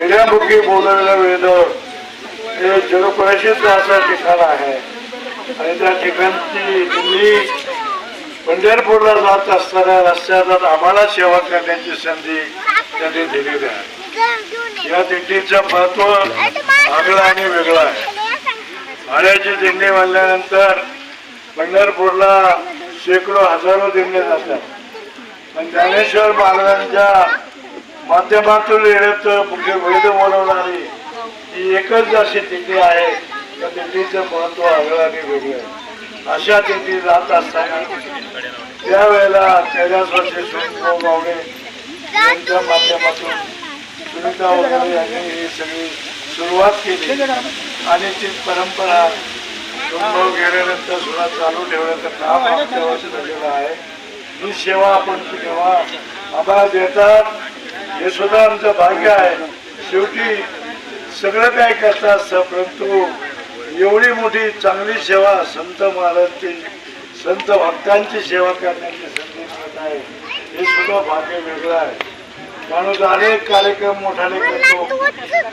मीडियामुखी बोलवलेलं वेद हे जगप्रसिद्ध असं ठिकाण आहे आणि त्या ठिकाणची तुम्ही पंढरपूरला जात असताना रस्त्यात आम्हाला सेवा करण्याची संधी त्यांनी दिलेली आहे। या दिंडीचं महत्व आगळं आणि वेगळं आहे। भाड्याची दिंडी म्हणल्यानंतर पंढरपूरला शेकडो हजारो दिंड्या जातात, पण ज्ञानेश्वर महाराजांच्या माध्यमातून येण्यात मुख्य वेद बोलवणारी ही एकच अशी दिंडी आहे। त्या दिंडीचं महत्व आगळं आणि वेगळं आहे। अशा दिंडी जात असताना त्यावेळेला कैलास वर्षी सुनीता गावडे यांच्या माध्यमातून सुनीता वगैरे यांनी ही सगळी सुरुवात केली आणि ती परंपरा अनुभव गेल्यानंतर सुद्धा चालू ठेवण्याचं काम आमच्या वर्षी झालेलं आहे। ही सेवा आपण जेव्हा आम्हाला देतात हे सुद्धा आमचं भाग्य आहे। शेवटी सगळं काय करता असतं, परंतु एवढी मोठी चांगली सेवा संत महाराजांची संत भक्तांची सेवा करण्याची संधी मिळत आहे हे सुद्धा भाग्य वेगळं आहे। माणूस अनेक कार्यक्रम मोठाले करतो,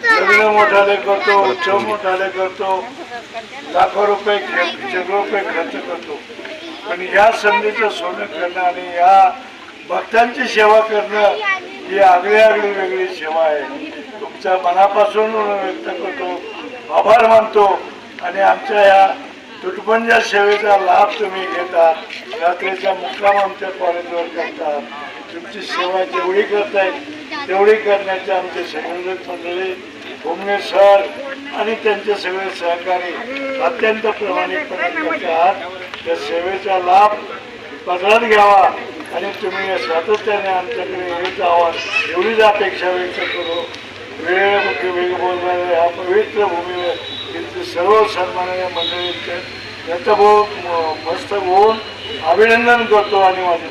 लग्न मोठाले करतो, उत्सव मोठाले करतो, लाखो रुपये खर्च करतो, पण या संधीचं सोनं करणं आणि या भक्तांची सेवा करणं ही आगळी वेगळी सेवा आहे। तुमच्या मनापासून व्यक्त करतो, आभार मानतो आणि आमच्या या तुटपुंजा सेवेचा लाभ तुम्ही घेता। रात्रीचा मुक्काम आमच्या कॉलेजवर करतात। तुमची सेवा जेवढी करतायत तेवढी करण्याचे आमचे संयोजक मंडळी भुमने सर आणि त्यांचे सगळे सहकारी अत्यंत प्रामाणिकपणे करतात। त्या सेवेचा लाभ पदरात घ्यावा आणि तुम्ही सातत्याने आमच्याकडे येत आहात एवढीच अपेक्षा व्यक्त करू। वेळ बोलणाऱ्या या पवित्र भूमीवर तिथे सर्व सन्माननीय मंडळींचे मस्त होऊन अभिनंदन करतो आणि माझी